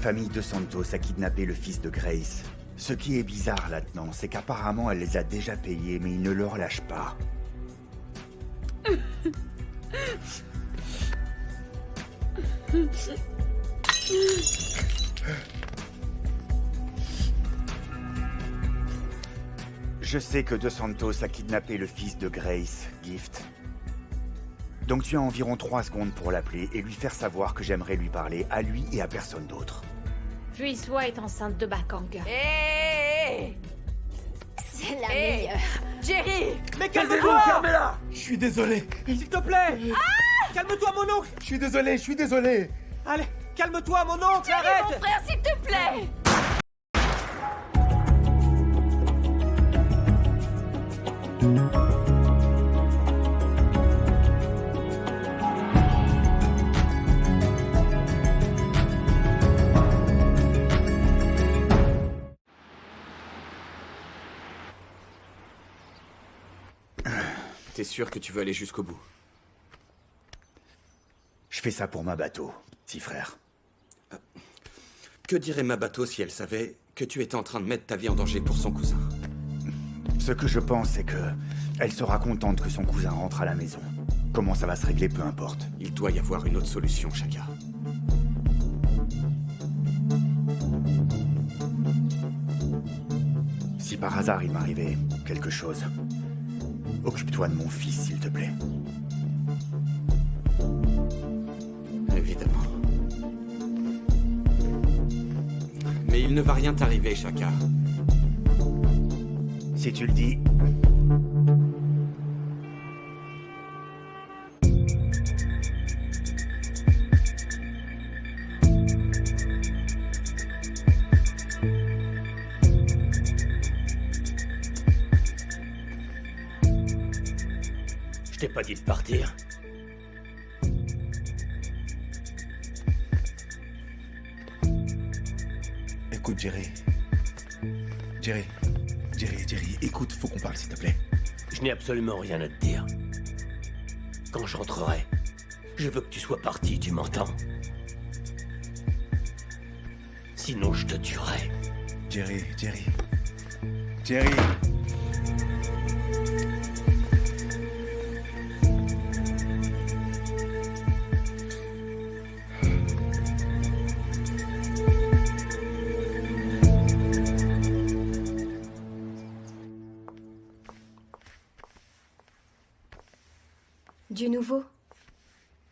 famille De Santos a kidnappé le fils de Grace. Ce qui est bizarre là-dedans, c'est qu'apparemment elle les a déjà payés, mais ils ne le relâchent pas. Je sais que De Santos a kidnappé le fils de Grace, Gift. Donc tu as environ 3 secondes pour l'appeler et lui faire savoir que j'aimerais lui parler, à lui et à personne d'autre. Fuiswa est enceinte de Bakang. Hé C'est la meilleure. Jerry! Mais calme-toi! Fermez-la! Je suis désolé. S'il te plaît! Calme-toi, mon oncle! Je suis désolé. Allez, calme-toi, mon oncle! Jerry, Arrête! mon frère, s'il te plaît! T'es sûr que tu veux aller jusqu'au bout? Je fais ça pour ma bateau, petit frère. Que dirait ma bateau si elle savait que tu étais en train de mettre ta vie en danger pour son cousin? Ce que je pense, c'est que elle sera contente que son cousin rentre à la maison. Comment ça va se régler, peu importe. Il doit y avoir une autre solution, Shaka. Si par hasard il m'arrivait quelque chose, occupe-toi de mon fils, s'il te plaît. Évidemment. Mais il ne va rien t'arriver, Shaka. Si tu le dis. Je t'ai pas dit de partir. Écoute, Jerry, écoute, faut qu'on parle, s'il te plaît. Je n'ai absolument rien à te dire. Quand je rentrerai, je veux que tu sois parti, tu m'entends? Sinon, je te tuerai. Jerry. Du nouveau?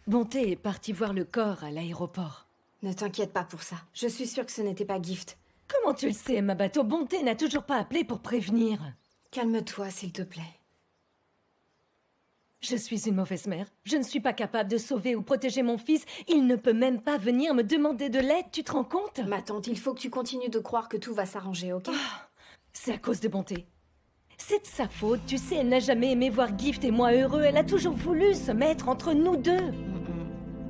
Bonté est partie voir le corps à l'aéroport. Ne t'inquiète pas pour ça. Je suis sûre que ce n'était pas Gift. Comment tu le sais, ma bateau? Bonté n'a toujours pas appelé pour prévenir. Calme-toi, s'il te plaît. Je suis une mauvaise mère. Je ne suis pas capable de sauver ou protéger mon fils. Il ne peut même pas venir me demander de l'aide, tu te rends compte? Ma tante, il faut que tu continues de croire que tout va s'arranger, ok? C'est à cause de Bonté. C'est de sa faute, tu sais, elle n'a jamais aimé voir Gift et moi heureux. Elle a toujours voulu se mettre entre nous deux.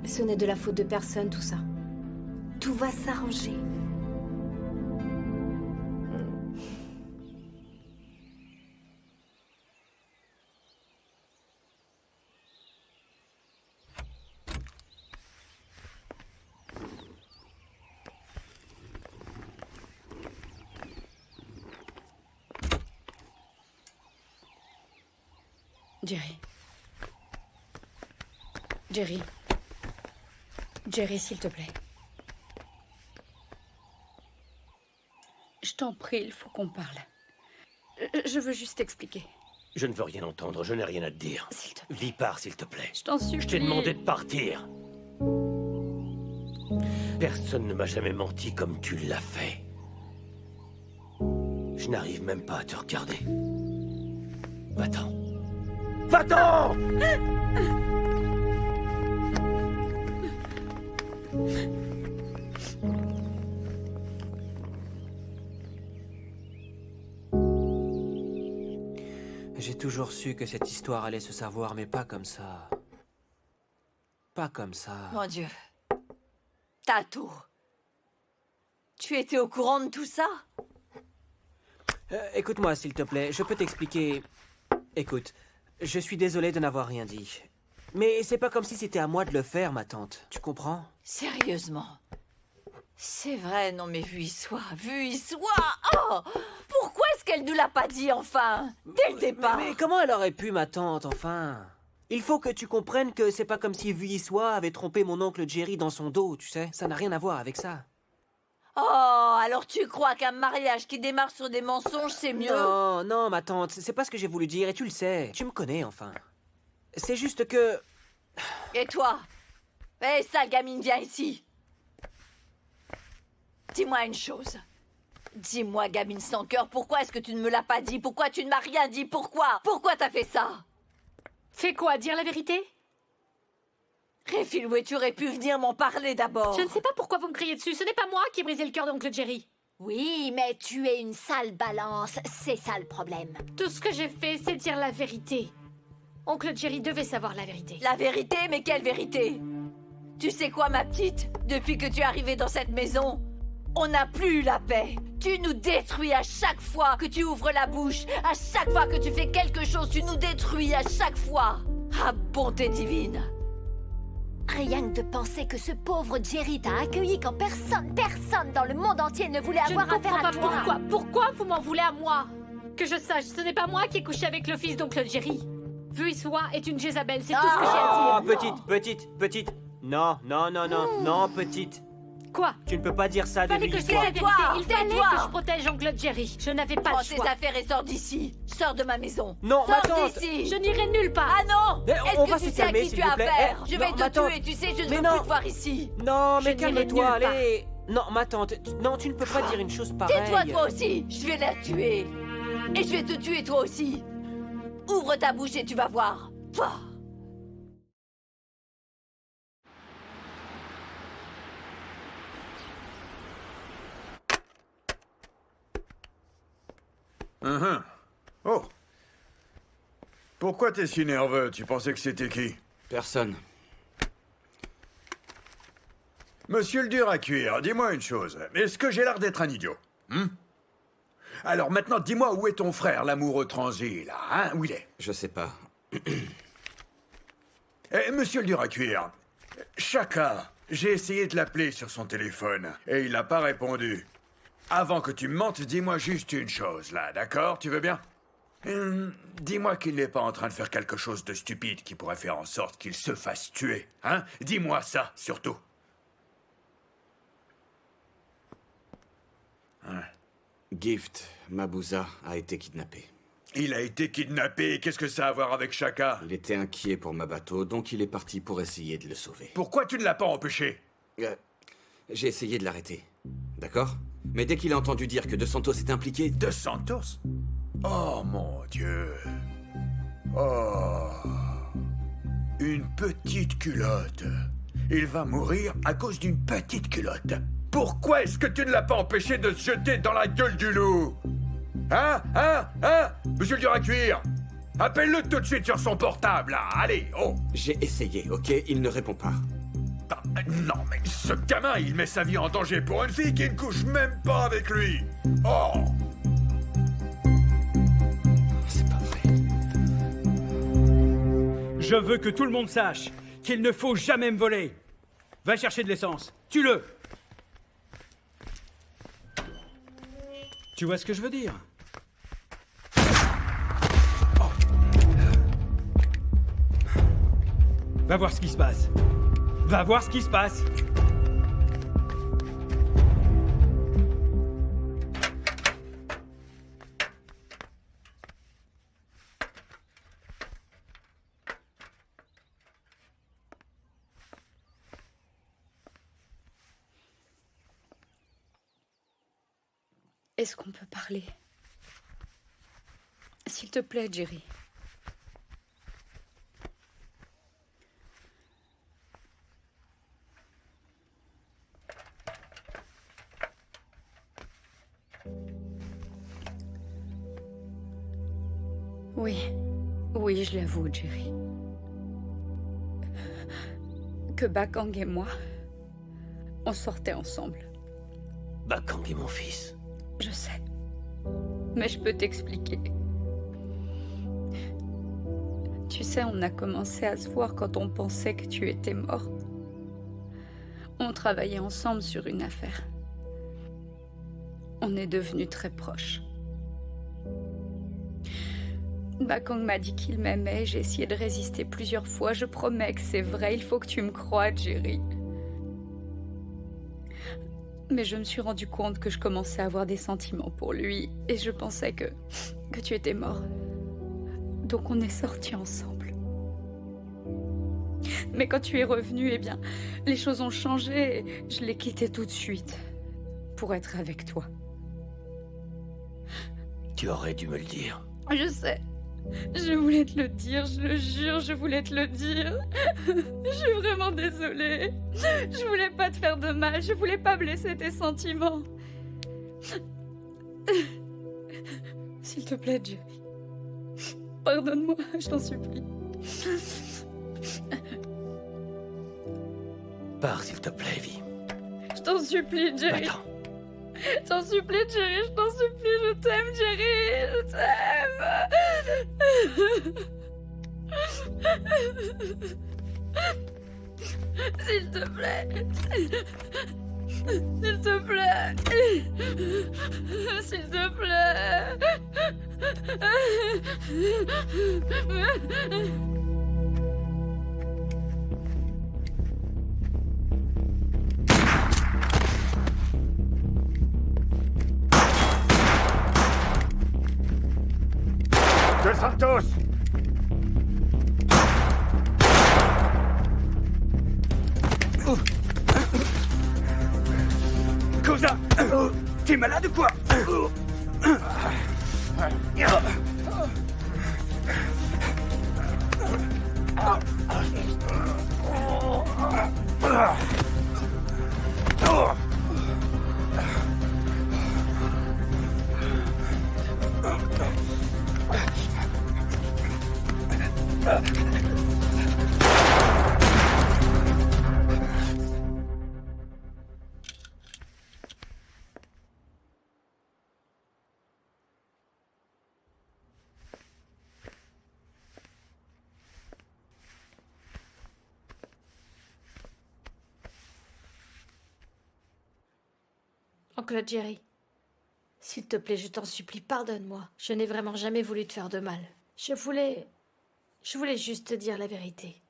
Ce n'est de la faute de personne, tout ça. Tout va s'arranger. Jerry, s'il te plaît. Je t'en prie, il faut qu'on parle. Je veux juste t'expliquer. Je ne veux rien entendre, je n'ai rien à te dire. S'il te plaît. Vis part, s'il te plaît. Je t'en supplie. Je t'ai demandé de partir. Personne ne m'a jamais menti comme tu l'as fait. Je n'arrive même pas à te regarder. Va-t'en. Va-t'en! J'ai toujours su que cette histoire allait se savoir, mais pas comme ça. Pas comme ça. Mon Dieu. Tato. Tu étais au courant de tout ça? Écoute-moi, s'il te plaît, je peux t'expliquer... Écoute, je suis désolé de n'avoir rien dit. Mais c'est pas comme si c'était à moi de le faire, ma tante. Tu comprends? Sérieusement. C'est vrai, non mais vu y soit. Oh! Pourquoi est-ce qu'elle ne l'a pas dit, enfin? Dès le départ. Mais comment elle aurait pu, ma tante, enfin? Il faut que tu comprennes que c'est pas comme si Vuillissois avait trompé mon oncle Jerry dans son dos, tu sais. Ça n'a rien à voir avec ça. Oh, alors tu crois qu'un mariage qui démarre sur des mensonges, c'est mieux? Non, non, ma tante, c'est pas ce que j'ai voulu dire, et tu le sais. Tu me connais, enfin. C'est juste que... Et toi? Eh, sale gamine, viens ici. Dis-moi une chose. Dis-moi, gamine sans cœur, pourquoi est-ce que tu ne me l'as pas dit? Pourquoi tu ne m'as rien dit? Pourquoi? Pourquoi t'as fait ça? Fais quoi? Dire la vérité? Réfilou, tu aurais pu venir m'en parler d'abord. Je ne sais pas pourquoi vous me criez dessus. Ce n'est pas moi qui ai brisé le cœur d'oncle Jerry. Oui, mais tu es une sale balance. C'est ça le problème. Tout ce que j'ai fait, c'est dire la vérité. Oncle Jerry devait savoir la vérité. La vérité? Mais quelle vérité? Tu sais quoi, ma petite? Depuis que tu es arrivée dans cette maison, on n'a plus eu la paix. Tu nous détruis à chaque fois que tu ouvres la bouche. À chaque fois que tu fais quelque chose, tu nous détruis à chaque fois. Ah, bonté divine. Rien que de penser que ce pauvre Jerry t'a accueilli quand personne dans le monde entier ne voulait avoir affaire à toi. Pourquoi vous m'en voulez à moi? Que je sache, ce n'est pas moi qui ai couché avec le fils d'oncle Jerry. Vuillissois est une Jézabel, c'est tout ce que j'ai à dire. Oh, petite. Non, petite. Quoi? Tu ne peux pas dire ça de Fallait que je dise Vuillissois. la vérité. Il fallait que je protège oncle Jerry. Je n'avais pas Prends le tes choix. affaires et sors d'ici. Sors de ma maison. Non, ma Sors tante. d'ici. Je n'irai nulle part. Ah non! Mais Est-ce on que va tu se sais à calmer, qui s'il tu vous as plaît. affaire? Eh, Je vais non, te ma tante. tuer, tu sais, je ne Mais veux non. plus te voir ici. Non, mais Je n'irai calme-toi, nulle part. allez. Non, ma tante, non, tu ne peux pas dire une chose pareille. Tais-toi toi aussi, je vais la tuer. Et je vais te tuer toi aussi. Ouvre ta bouche et tu vas voir. Pouah. Oh. Pourquoi t'es si nerveux? Tu pensais que c'était qui? Personne. Monsieur le dur à cuire, dis-moi une chose. Est-ce que j'ai l'air d'être un idiot? Alors maintenant, dis-moi où est ton frère, l'amoureux transi, là, hein? Où il est? Je sais pas. Monsieur le dur à cuire, Chaka, j'ai essayé de l'appeler sur son téléphone, et il n'a pas répondu. Avant que tu me mentes, dis-moi juste une chose, là, d'accord? Tu veux bien? Dis-moi qu'il n'est pas en train de faire quelque chose de stupide qui pourrait faire en sorte qu'il se fasse tuer, hein? Dis-moi ça, surtout. Gift, Mabouza, a été kidnappé. Il a été kidnappé, qu'est-ce que ça a à voir avec Chaka? Il était inquiet pour Mabato, donc il est parti pour essayer de le sauver. Pourquoi tu ne l'as pas empêché? J'ai essayé de l'arrêter, d'accord? Mais dès qu'il a entendu dire que De Santos est impliqué... De Santos? Oh mon Dieu. Oh. Une petite culotte. Il va mourir à cause d'une petite culotte. Pourquoi est-ce que tu ne l'as pas empêché de se jeter dans la gueule du loup? Hein? Monsieur le dur à cuire, appelle-le tout de suite sur son portable, là. Allez, oh. J'ai essayé, ok? Il ne répond pas. Ah, non, mais ce gamin, il met sa vie en danger pour une fille qui ne couche même pas avec lui. Oh. C'est pas vrai. Je veux que tout le monde sache qu'il ne faut jamais me voler. Va chercher de l'essence. Tue-le. Tu vois ce que je veux dire? Oh. Va voir ce qui se passe. Va voir ce qui se passe. Est-ce qu'on peut parler? S'il te plaît, Jerry. Oui, je l'avoue, Jerry. Que Bakang et moi, on sortait ensemble. Bakang est mon fils. Je sais. Mais je peux t'expliquer. Tu sais, on a commencé à se voir quand on pensait que tu étais mort. On travaillait ensemble sur une affaire. On est devenus très proches. Bakang m'a dit qu'il m'aimait, j'ai essayé de résister plusieurs fois. Je promets que c'est vrai, il faut que tu me croies, Jerry. Mais je me suis rendu compte que je commençais à avoir des sentiments pour lui et je pensais que tu étais mort. Donc on est sortis ensemble. Mais quand tu es revenu, eh bien, les choses ont changé et je l'ai quitté tout de suite pour être avec toi. Tu aurais dû me le dire. Je sais. Je voulais te le dire, je le jure, je voulais te le dire. Je suis vraiment désolée. Je voulais pas te faire de mal, je voulais pas blesser tes sentiments. S'il te plaît, Jerry. Pardonne-moi, je t'en supplie. Pars, s'il te plaît, Evie. Je t'en supplie, Jerry. Attends. Je t'en supplie, Jerry, je t'en supplie, je t'aime, Jerry, je t'aime. S'il te plaît. S'il te plaît. S'il te plaît. Dos Santos! Cosa? T'es malade ou quoi? Oncle Jerry, s'il te plaît, je t'en supplie, pardonne-moi. Je n'ai vraiment jamais voulu te faire de mal. Je voulais juste te dire la vérité.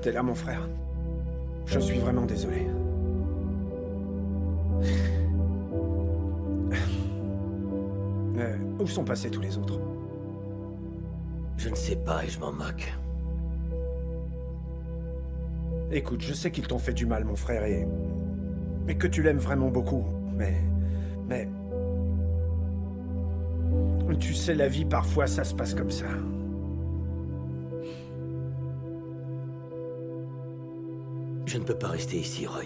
T'es là, mon frère. Je suis vraiment désolé. Où sont passés tous les autres? Je ne sais pas et je m'en moque. Écoute, je sais qu'ils t'ont fait du mal, mon frère, et que tu l'aimes vraiment beaucoup, mais... Tu sais, la vie, parfois, ça se passe comme ça. Je ne peux pas rester ici, Roy.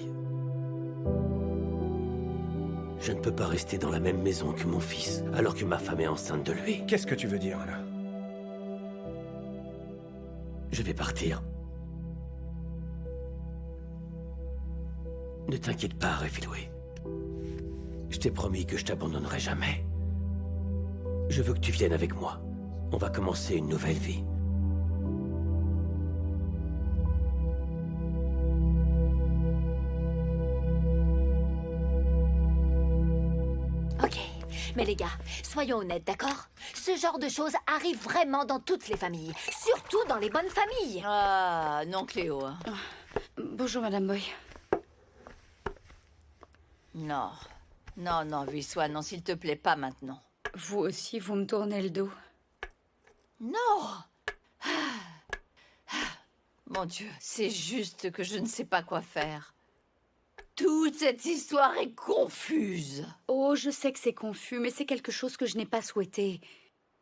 Je ne peux pas rester dans la même maison que mon fils, alors que ma femme est enceinte de lui. Qu'est-ce que tu veux dire, là? Je vais partir. Ne t'inquiète pas, Refilwe. Je t'ai promis que je t'abandonnerai jamais. Je veux que tu viennes avec moi. On va commencer une nouvelle vie. Ok, mais les gars, soyons honnêtes, d'accord? Ce genre de choses arrive vraiment dans toutes les familles, surtout dans les bonnes familles. Ah, non, Cléo. Bonjour, Madame Boy. Non, Vuissois, non, s'il te plaît, pas maintenant. Vous aussi, vous me tournez le dos. Non! Mon Dieu, c'est juste que je ne sais pas quoi faire. Toute cette histoire est confuse. Oh, je sais que c'est confus, mais c'est quelque chose que je n'ai pas souhaité.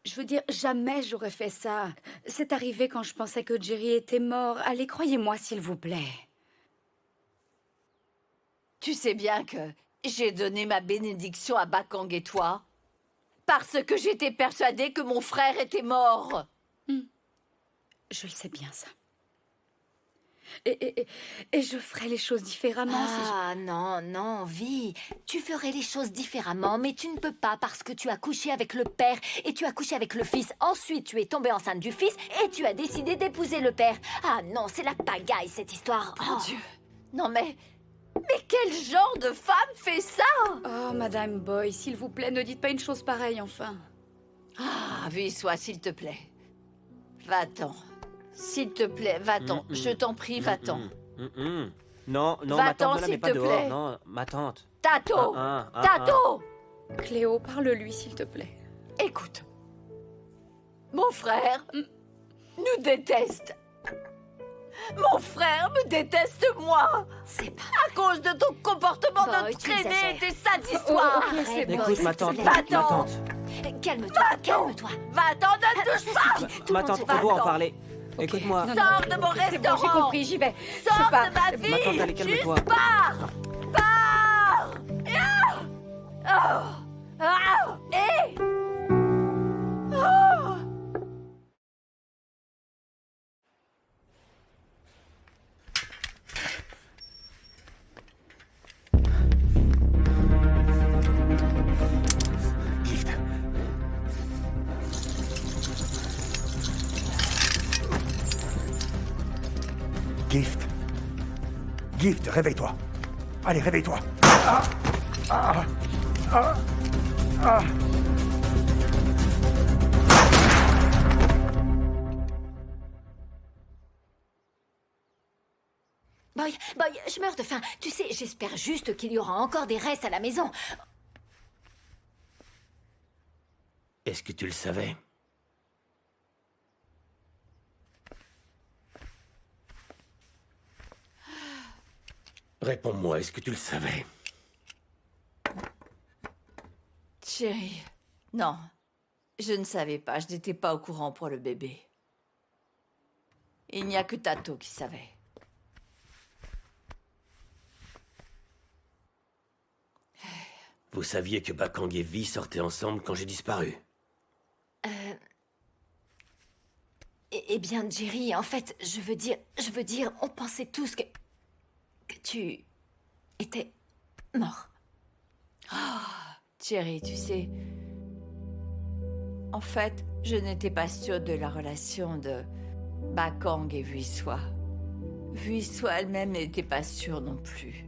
Je veux dire, jamais j'aurais fait ça. C'est arrivé quand je pensais que Jerry était mort. Allez, croyez-moi, s'il vous plaît. Tu sais bien que j'ai donné ma bénédiction à Bakang et toi parce que j'étais persuadée que mon frère était mort. Je le sais bien, ça. Et je ferai les choses différemment si je... Ah non, non, Vi. Tu ferais les choses différemment, mais tu ne peux pas parce que tu as couché avec le père et tu as couché avec le fils. Ensuite, tu es tombée enceinte du fils et tu as décidé d'épouser le père. Ah non, c'est la pagaille, cette histoire. Mon Dieu. Non mais quel genre de femme fait ça? Oh, Madame Boy, s'il vous plaît, ne dites pas une chose pareille, enfin. Ah, Vuissois, s'il te plaît. Va-t'en. S'il te plaît, va-t'en. Je t'en prie, va-t'en. Non, non, Va-t'en, ma tante, ne la s'il mets pas te dehors. plaît. Non, ma tante. Tato! Tato! Cléo, parle-lui, s'il te plaît. Écoute. Mon frère nous déteste. Mon frère me déteste, moi. C'est pas à cause de ton comportement Boy, de tu traîner exagères. tes sales histoires. Arrête, Boy, Écoute, ma tante, Va-t'en. ma tante. Calme-toi, calme-toi. Va-t'en, ne touche Ça pas. suffit, tout le Ma monde tante, se on calme. doit en parler. Écoute-moi. Sors de mon C'est bon, restaurant. j'ai compris, j'y vais. Sors Je pars. de ma vie. Ma tante, allez, calme-toi. Juste pars. Pars. Ah. Oh. Ah. Hé. Oh. Gift. Gift. Gift, réveille-toi. Allez, réveille-toi. Ah. Ah. Ah. Ah. Boy, je meurs de faim. Tu sais, j'espère juste qu'il y aura encore des restes à la maison. Est-ce que tu le savais? Réponds-moi, est-ce que tu le savais? Chérie, non. Je ne savais pas, je n'étais pas au courant pour le bébé. Il n'y a que Tato qui savait. Vous saviez que Bakang et Vi sortaient ensemble quand j'ai disparu? Eh bien, Jerry, en fait, je veux dire, on pensait tous que tu étais mort. Chérie, tu sais... En fait, je n'étais pas sûre de la relation de Bakang et Vuissois. Vuissois elle-même n'était pas sûre non plus.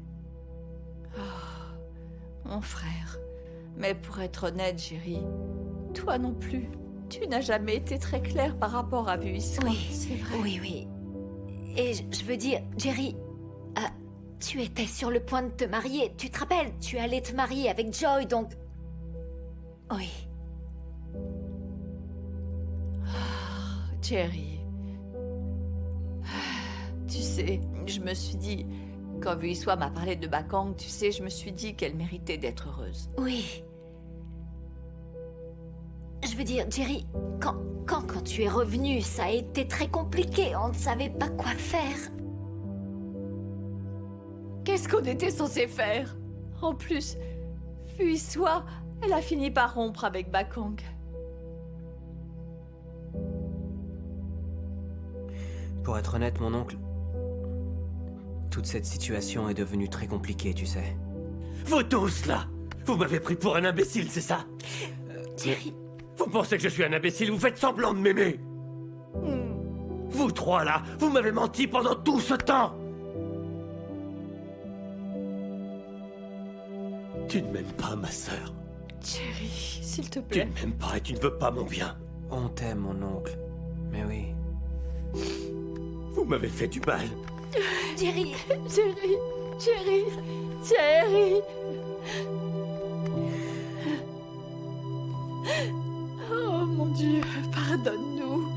Oh, mon frère. Mais pour être honnête, Jerry, toi non plus. Tu n'as jamais été très clair par rapport à Vuissois. Oui, c'est vrai. Oui. Et je veux dire, Jerry, tu étais sur le point de te marier. Tu te rappelles, tu allais te marier avec Joy, donc... Oui. Jerry. Tu sais, je me suis dit... Quand Vuissois m'a parlé de Bakang, tu sais, je me suis dit qu'elle méritait d'être heureuse. Oui. Je veux dire, Jerry, quand tu es revenu, ça a été très compliqué. On ne savait pas quoi faire. Qu'est-ce qu'on était censé faire? En plus, Vuissois, elle a fini par rompre avec Bakang. Pour être honnête, mon oncle, toute cette situation est devenue très compliquée, tu sais. Vous tous, là! Vous m'avez pris pour un imbécile, c'est ça? Jerry... Vous pensez que je suis un imbécile? Vous faites semblant de m'aimer! Vous trois, là, vous m'avez menti pendant tout ce temps! Tu ne m'aimes pas, ma sœur. Jerry, s'il te Tu plaît. ne m'aimes pas et tu ne veux pas mon bien. On t'aime, mon oncle. Mais oui. Vous m'avez fait du mal. Jerry... Jerry. Oh mon Dieu, pardonne-nous.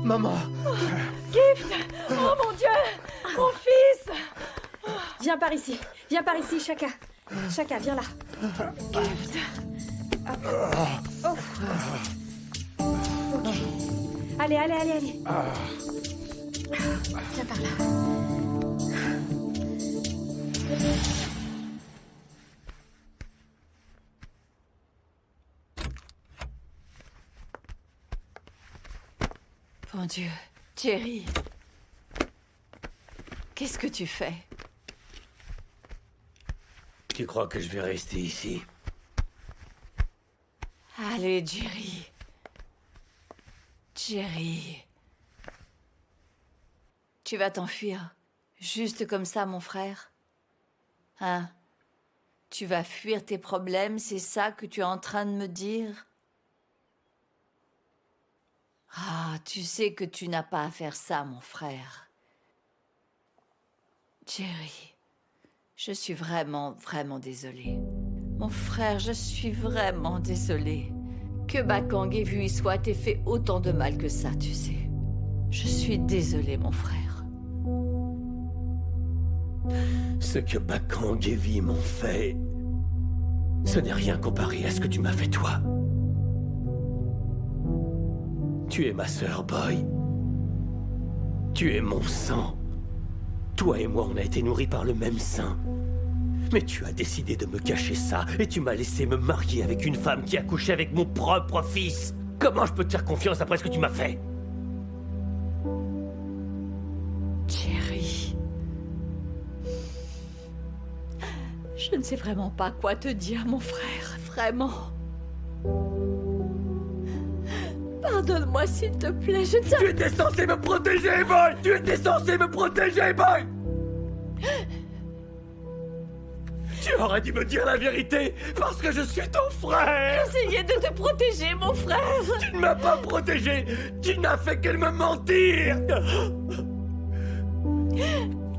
Maman. Gift! Oh mon Dieu! Mon fils! Viens par ici, Chaka. Chaka, viens là. Gift. Oh. Ok. Allez. Viens par là. Mon Dieu, Jerry. Qu'est-ce que tu fais? Tu crois que je vais rester ici? Allez, Jerry. Jerry. Tu vas t'enfuir. Juste comme ça, mon frère? Hein? Tu vas fuir tes problèmes, c'est ça que tu es en train de me dire? Ah, tu sais que tu n'as pas à faire ça, mon frère. Jerry, je suis vraiment, vraiment désolée. Mon frère, je suis vraiment désolée. Que Bakang ait vu Iswa t'ait fait autant de mal que ça, tu sais. Je suis désolée, mon frère. Ce que Bakang et Vi m'ont fait, ce n'est rien comparé à ce que tu m'as fait toi. Tu es ma sœur, Boy. Tu es mon sang. Toi et moi, on a été nourris par le même sein. Mais tu as décidé de me cacher ça, et tu m'as laissé me marier avec une femme qui a couché avec mon propre fils. Comment je peux te faire confiance après ce que tu m'as fait? Jerry. Je ne sais vraiment pas quoi te dire, mon frère. Vraiment. Pardonne-moi, s'il te plaît, je te... Tu étais censé me protéger, Boy! Tu étais censé me protéger, Boy! Tu aurais dû me dire la vérité, parce que je suis ton frère! J'essayais de te protéger, mon frère! Tu ne m'as pas protégé! Tu n'as fait que me mentir!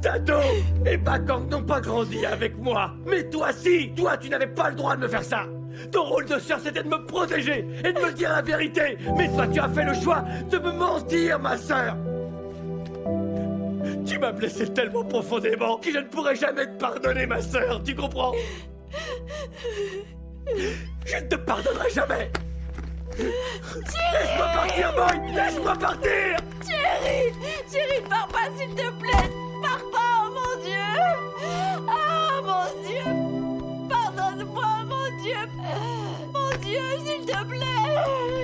Tado et Bakang n'ont pas grandi avec moi! Mais toi, si! Toi, tu n'avais pas le droit de me faire ça! Ton rôle de sœur, c'était de me protéger et de me dire la vérité! Mais toi, tu as fait le choix de me mentir, ma sœur! Tu m'as blessé tellement profondément que je ne pourrai jamais te pardonner, ma sœur, tu comprends? Je ne te pardonnerai jamais! Laisse-moi partir, Boy! Laisse-moi partir! Jerry! Jerry, pars pas, s'il te plaît! Pars pas, oh mon Dieu! Ah, mon Dieu! Pardonne-moi, mon Dieu! Mon Dieu, s'il te plaît!